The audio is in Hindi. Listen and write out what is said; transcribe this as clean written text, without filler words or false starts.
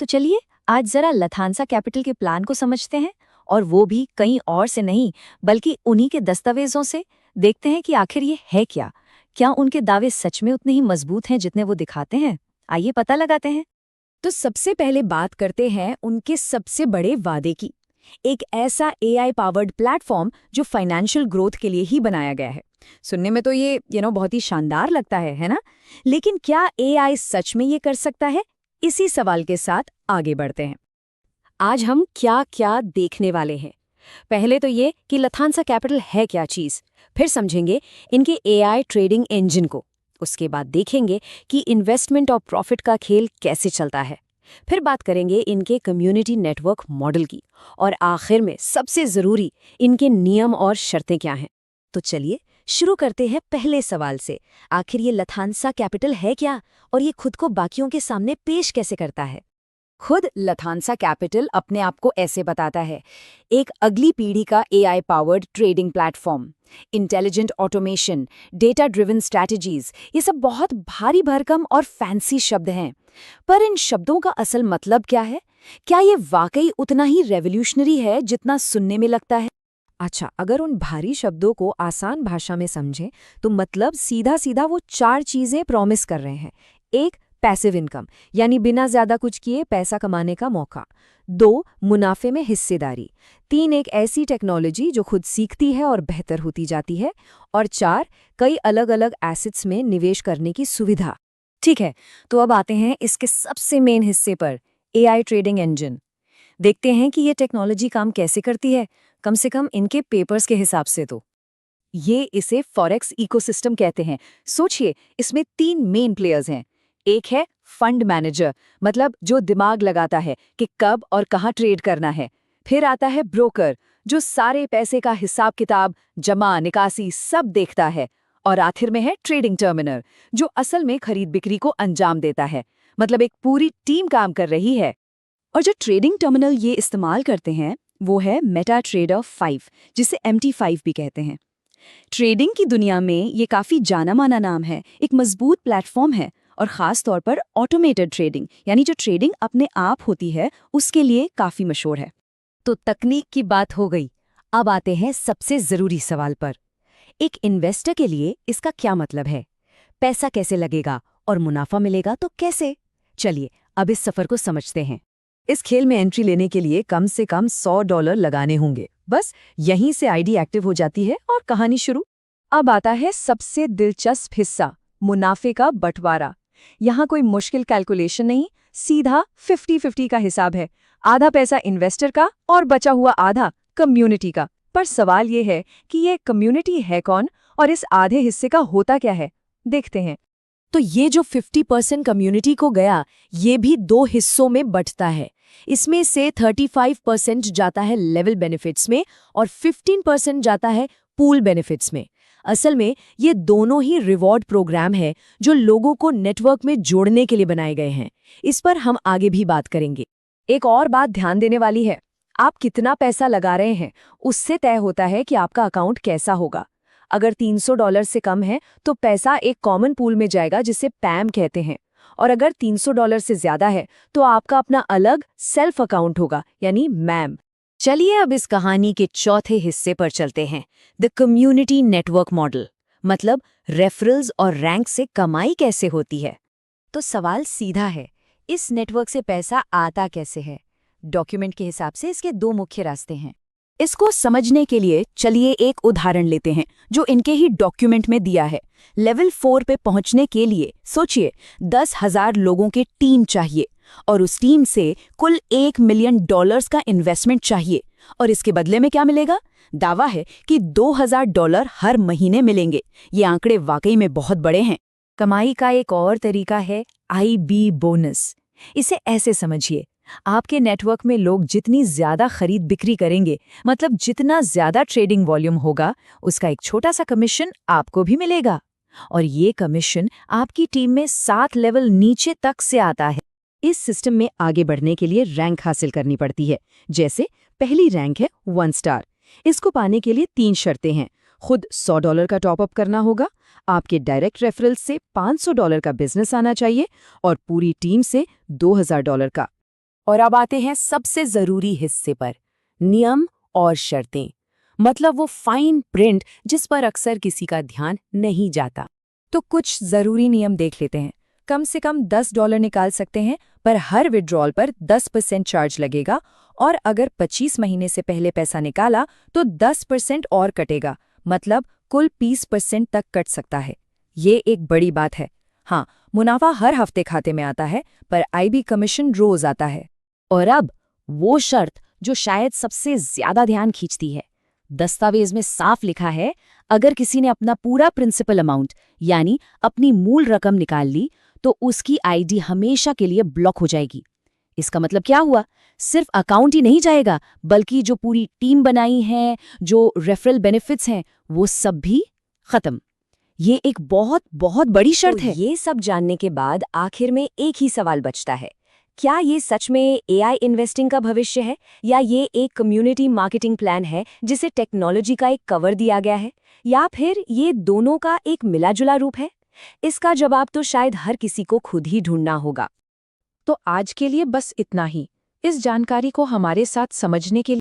तो चलिए आज जरा लथानसा कैपिटल के प्लान को समझते हैं, और वो भी कहीं और से नहीं बल्कि उन्हीं के दस्तावेजों से। देखते हैं कि आखिर ये है क्या। क्या उनके दावे सच में उतने ही मजबूत हैं जितने वो दिखाते हैं? आइए पता लगाते हैं। तो सबसे पहले बात करते हैं उनके सबसे बड़े वादे की। एक ऐसा एआई पावर्ड प्लेटफॉर्म जो फाइनेंशियल ग्रोथ के लिए ही बनाया गया है। सुनने में तो ये बहुत ही शानदार लगता है ना? लेकिन क्या एआई सच में ये कर सकता है? इसी सवाल के साथ आगे बढ़ते हैं। आज हम क्या क्या देखने वाले हैं। पहले तो ये कि लथानसा कैपिटल है क्या चीज़, फिर समझेंगे इनके एआई ट्रेडिंग इंजन को। उसके बाद देखेंगे कि इन्वेस्टमेंट और प्रॉफिट का खेल कैसे चलता है। फिर बात करेंगे इनके कम्युनिटी नेटवर्क मॉडल की, और आखिर में सबसे ज़रूरी इनके नियम और शर्तें क्या हैं। तो चलिए शुरू करते हैं पहले सवाल से। आखिर ये लथानसा कैपिटल है क्या, और ये खुद को बाकियों के सामने पेश कैसे करता है? खुद लथानसा कैपिटल अपने आप को ऐसे बताता है, एक अगली पीढ़ी का AI powered trading platform. Intelligent automation, data driven strategies, ये सब बहुत भारी भरकम और फैंसी शब्द हैं। पर इन शब्दों का असल मतलब क्या है? क्या ये वाकई उतना ही रेवोल्यूशनरी है जितना सुनने में लगता है? अच्छा, अगर उन भारी शब्दों को आसान भाषा में समझें तो मतलब सीधा सीधा वो 4 चीजें प्रॉमिस कर रहे हैं। एक, पैसिव इनकम, यानी बिना ज्यादा कुछ किए पैसा कमाने का मौका। 2, मुनाफे में हिस्सेदारी। 3, एक ऐसी टेक्नोलॉजी जो खुद सीखती है और बेहतर होती जाती है। और 4, कई अलग अलग एसेट्स में निवेश करने की सुविधा। ठीक है, तो अब आते हैं इसके सबसे मेन हिस्से पर, एआई ट्रेडिंग इंजन। देखते हैं कि ये टेक्नोलॉजी काम कैसे करती है, कम से कम इनके पेपर्स के हिसाब से तो। ये इसे फॉरेक्स इकोसिस्टम कहते हैं। सोचिए, इसमें 3 मेन प्लेयर्स हैं। एक है फंड मैनेजर, मतलब जो दिमाग लगाता है कि कब और कहाँ ट्रेड करना है। फिर आता है ब्रोकर, जो सारे पैसे का हिसाब किताब, जमा निकासी सब देखता है। और आखिर में है ट्रेडिंग टर्मिनल, जो असल में खरीद बिक्री को अंजाम देता है। मतलब एक पूरी टीम काम कर रही है। और जो ट्रेडिंग टर्मिनल ये इस्तेमाल करते हैं वो है मेटाट्रेडर 5, जिसे MT5 भी कहते हैं। ट्रेडिंग की दुनिया में ये काफ़ी जाना माना नाम है, एक मजबूत प्लेटफॉर्म है, और ख़ास तौर पर ऑटोमेटेड ट्रेडिंग, यानी जो ट्रेडिंग अपने आप होती है उसके लिए काफ़ी मशहूर है। तो तकनीक की बात हो गई, अब आते हैं सबसे ज़रूरी सवाल पर। एक इन्वेस्टर के लिए इसका क्या मतलब है? पैसा कैसे लगेगा और मुनाफा मिलेगा तो कैसे? चलिए अब इस सफ़र को समझते हैं। इस खेल में एंट्री लेने के लिए कम से कम $100 लगाने होंगे। बस यहीं से आईडी एक्टिव हो जाती है और कहानी शुरू। अब आता है सबसे दिलचस्प हिस्सा, मुनाफे का बंटवारा। यहाँ कोई मुश्किल कैलकुलेशन नहीं, सीधा 50-50 का हिसाब है। आधा पैसा इन्वेस्टर का और बचा हुआ आधा कम्युनिटी का। पर सवाल ये है कि ये कम्युनिटी है कौन, और इस आधे हिस्से का होता क्या है? देखते हैं। तो ये जो 50% कम्युनिटी को गया, ये भी 2 हिस्सों में बंटता है। इसमें से 35% जाता है लेवल बेनिफिट्स में और 15% जाता है पूल बेनिफिट्स में। असल में ये दोनों ही रिवॉर्ड प्रोग्राम है जो लोगों को नेटवर्क में जोड़ने के लिए बनाए गए हैं। इस पर हम आगे भी बात करेंगे। एक और बात ध्यान देने वाली है, आप कितना पैसा लगा रहे हैं उससे तय होता है कि आपका अकाउंट कैसा होगा। अगर $300 से कम है तो पैसा एक कॉमन पूल में जाएगा जिसे पैम कहते हैं, और अगर $300 से ज्यादा है तो आपका अपना अलग सेल्फ अकाउंट होगा, यानी मैम। चलिए अब इस कहानी के चौथे हिस्से पर चलते हैं, द कम्युनिटी नेटवर्क मॉडल। मतलब रेफरल्स और रैंक से कमाई कैसे होती है। तो सवाल सीधा है, इस नेटवर्क से पैसा आता कैसे है? डॉक्यूमेंट के हिसाब से इसके 2 मुख्य रास्ते हैं। इसको समझने के लिए चलिए एक उदाहरण लेते हैं जो इनके ही डॉक्यूमेंट में दिया है। लेवल 4 पे पहुंचने के लिए सोचिए 10,000 लोगों की टीम चाहिए, और उस टीम से कुल $1 मिलियन का इन्वेस्टमेंट चाहिए। और इसके बदले में क्या मिलेगा? दावा है कि $2,000 हर महीने मिलेंगे। ये आंकड़े वाकई में बहुत बड़े हैं। कमाई का एक और तरीका है IB बोनस। इसे ऐसे समझिए, आपके नेटवर्क में लोग जितनी ज्यादा खरीद बिक्री करेंगे, मतलब जितना ज्यादा ट्रेडिंग वॉल्यूम होगा, उसका एक छोटा सा कमीशन आपको भी मिलेगा। और ये कमीशन आपकी टीम में 7 लेवल नीचे तक से आता है। इस सिस्टम में आगे बढ़ने के लिए रैंक हासिल करनी पड़ती है। जैसे पहली रैंक है 1 स्टार। इसको पाने के लिए 3 शर्तें हैं। खुद $100 का टॉपअप करना होगा, आपके डायरेक्ट रेफरल से $500 का बिजनेस आना चाहिए, और पूरी टीम से $2,000 का। और अब आते हैं सबसे जरूरी हिस्से पर, नियम और शर्तें। मतलब वो फाइन प्रिंट जिस पर अक्सर किसी का ध्यान नहीं जाता। तो कुछ जरूरी नियम देख लेते हैं। कम से कम $10 निकाल सकते हैं, पर हर विड्रॉल पर 10% चार्ज लगेगा, और अगर 25 महीने से पहले पैसा निकाला तो 10% और कटेगा, मतलब कुल 20% तक कट सकता है। ये एक बड़ी बात है। हाँ, मुनाफा हर हफ्ते खाते में आता है, पर आईबी कमीशन रोज आता है। और अब वो शर्त जो शायद सबसे ज्यादा ध्यान खींचती है। दस्तावेज में साफ लिखा है, अगर किसी ने अपना पूरा प्रिंसिपल अमाउंट यानी अपनी मूल रकम निकाल ली तो उसकी आईडी हमेशा के लिए ब्लॉक हो जाएगी। इसका मतलब क्या हुआ? सिर्फ अकाउंट ही नहीं जाएगा, बल्कि जो पूरी टीम बनाई है, जो रेफरल बेनिफिट्स हैं, वो सब भी खत्म। ये एक बहुत बहुत बड़ी शर्त तो है। ये सब जानने के बाद आखिर में एक ही सवाल बचता है, क्या ये सच में एआई इन्वेस्टिंग का भविष्य है, या ये एक कम्युनिटी मार्केटिंग प्लान है जिसे टेक्नोलॉजी का एक कवर दिया गया है, या फिर ये दोनों का एक मिला-जुला रूप है? इसका जवाब तो शायद हर किसी को खुद ही ढूंढना होगा। तो आज के लिए बस इतना ही। इस जानकारी को हमारे साथ समझने के लिए